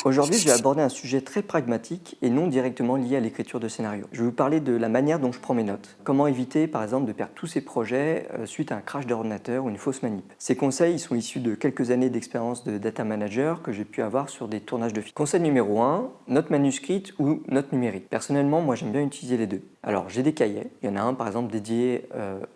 Aujourd'hui, je vais aborder un sujet très pragmatique et non directement lié à l'écriture de scénario. Je vais vous parler de la manière dont je prends mes notes. Comment éviter, par exemple, de perdre tous ces projets suite à un crash d'ordinateur ou une fausse manip. Ces conseils sont issus de quelques années d'expérience de data manager que j'ai pu avoir sur des tournages de films. Conseil numéro 1, note manuscrite ou note numérique. Personnellement, moi j'aime bien utiliser les deux. Alors j'ai des cahiers, il y en a un par exemple dédié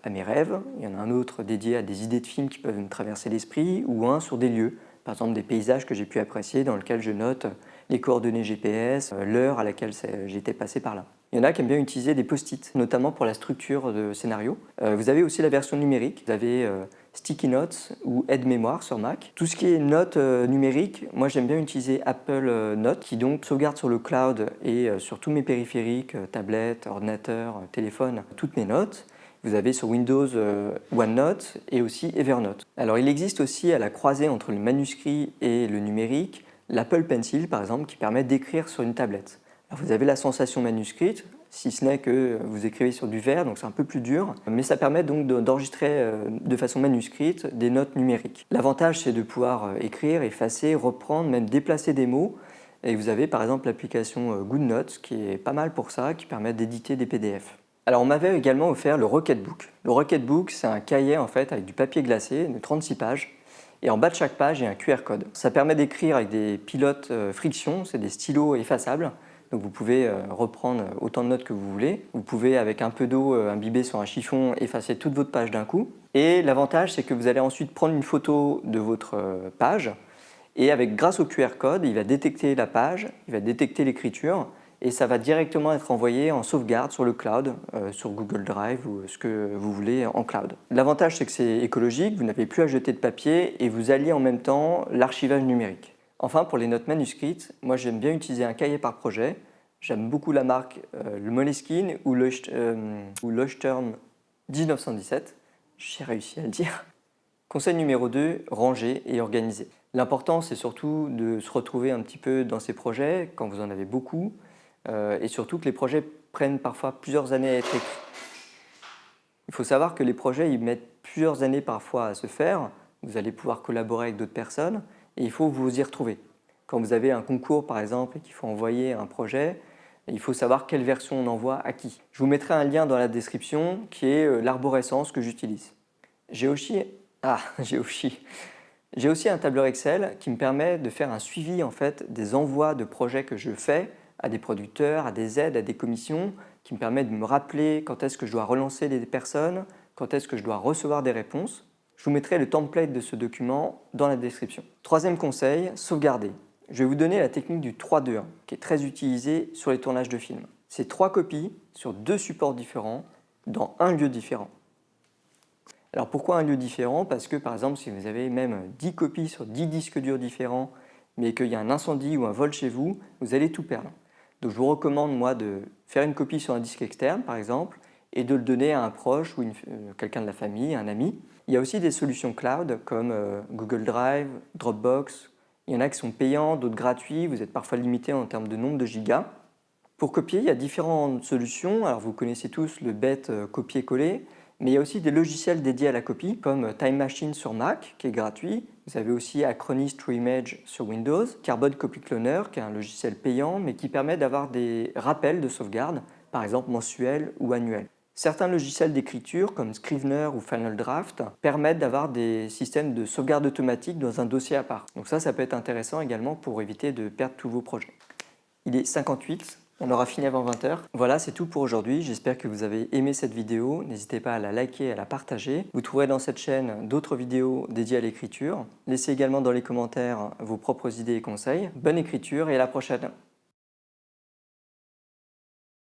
à mes rêves, il y en a un autre dédié à des idées de films qui peuvent me traverser l'esprit ou un sur des lieux. Par exemple, des paysages que j'ai pu apprécier dans lesquels je note les coordonnées GPS, l'heure à laquelle j'étais passé par là. Il y en a qui aiment bien utiliser des post-it, notamment pour la structure de scénario. Vous avez aussi la version numérique. Vous avez Sticky Notes ou Aide-mémoire sur Mac. Tout ce qui est notes numériques, moi j'aime bien utiliser Apple Notes qui donc sauvegarde sur le cloud et sur tous mes périphériques, tablettes, ordinateurs, téléphone, toutes mes notes. Vous avez sur Windows OneNote et aussi Evernote. Alors il existe aussi à la croisée entre le manuscrit et le numérique l'Apple Pencil par exemple qui permet d'écrire sur une tablette. Alors, vous avez la sensation manuscrite, si ce n'est que vous écrivez sur du verre, donc c'est un peu plus dur, mais ça permet donc d'enregistrer de façon manuscrite des notes numériques. L'avantage c'est de pouvoir écrire, effacer, reprendre, même déplacer des mots. Et vous avez par exemple l'application GoodNotes qui est pas mal pour ça, qui permet d'éditer des PDF. Alors on m'avait également offert le Rocketbook. Le Rocketbook, c'est un cahier en fait avec du papier glacé de 36 pages. Et en bas de chaque page, il y a un QR code. Ça permet d'écrire avec des pilotes friction, c'est des stylos effaçables. Donc vous pouvez reprendre autant de notes que vous voulez. Vous pouvez, avec un peu d'eau imbibée sur un chiffon, effacer toute votre page d'un coup. Et l'avantage, c'est que vous allez ensuite prendre une photo de votre page. Et grâce au QR code, il va détecter la page, il va détecter l'écriture. Et ça va directement être envoyé en sauvegarde sur le cloud, sur Google Drive ou ce que vous voulez en cloud. L'avantage, c'est que c'est écologique, vous n'avez plus à jeter de papier et vous alliez en même temps l'archivage numérique. Enfin, pour les notes manuscrites, moi j'aime bien utiliser un cahier par projet. J'aime beaucoup la marque le Moleskine ou Leuchtturm 1917. J'ai réussi à le dire. Conseil numéro 2, ranger et organiser. L'important, c'est surtout de se retrouver un petit peu dans ces projets quand vous en avez beaucoup. Et surtout que les projets prennent parfois plusieurs années à être écrits. Il faut savoir que les projets ils mettent plusieurs années parfois à se faire. Vous allez pouvoir collaborer avec d'autres personnes et il faut vous y retrouver. Quand vous avez un concours par exemple et qu'il faut envoyer un projet, il faut savoir quelle version on envoie à qui. Je vous mettrai un lien dans la description qui est l'arborescence que j'utilise. J'ai aussi un tableur Excel qui me permet de faire un suivi en fait, des envois de projets que je fais à des producteurs, à des aides, à des commissions, qui me permet de me rappeler quand est-ce que je dois relancer des personnes, quand est-ce que je dois recevoir des réponses. Je vous mettrai le template de ce document dans la description. Troisième conseil, sauvegarder. Je vais vous donner la technique du 3-2-1, qui est très utilisée sur les tournages de films. C'est 3 copies sur 2 supports différents, dans un lieu différent. Alors pourquoi un lieu différent? Parce que par exemple, si vous avez même 10 copies sur 10 disques durs différents, mais qu'il y a un incendie ou un vol chez vous, vous allez tout perdre. Donc je vous recommande moi de faire une copie sur un disque externe par exemple et de le donner à un proche ou quelqu'un de la famille, un ami. Il y a aussi des solutions cloud comme Google Drive, Dropbox. Il y en a qui sont payants, d'autres gratuits. Vous êtes parfois limité en termes de nombre de gigas. Pour copier, il y a différentes solutions. Alors vous connaissez tous le bête copier-coller, mais il y a aussi des logiciels dédiés à la copie comme Time Machine sur Mac qui est gratuit. Vous avez aussi Acronis True Image sur Windows, Carbon Copy Cloner qui est un logiciel payant mais qui permet d'avoir des rappels de sauvegarde, par exemple mensuels ou annuels. Certains logiciels d'écriture comme Scrivener ou Final Draft permettent d'avoir des systèmes de sauvegarde automatique dans un dossier à part. Donc ça peut être intéressant également pour éviter de perdre tous vos projets. Il est 58, on aura fini avant 20 h. Voilà, c'est tout pour aujourd'hui. J'espère que vous avez aimé cette vidéo. N'hésitez pas à la liker et à la partager. Vous trouverez dans cette chaîne d'autres vidéos dédiées à l'écriture. Laissez également dans les commentaires vos propres idées et conseils. Bonne écriture et à la prochaine.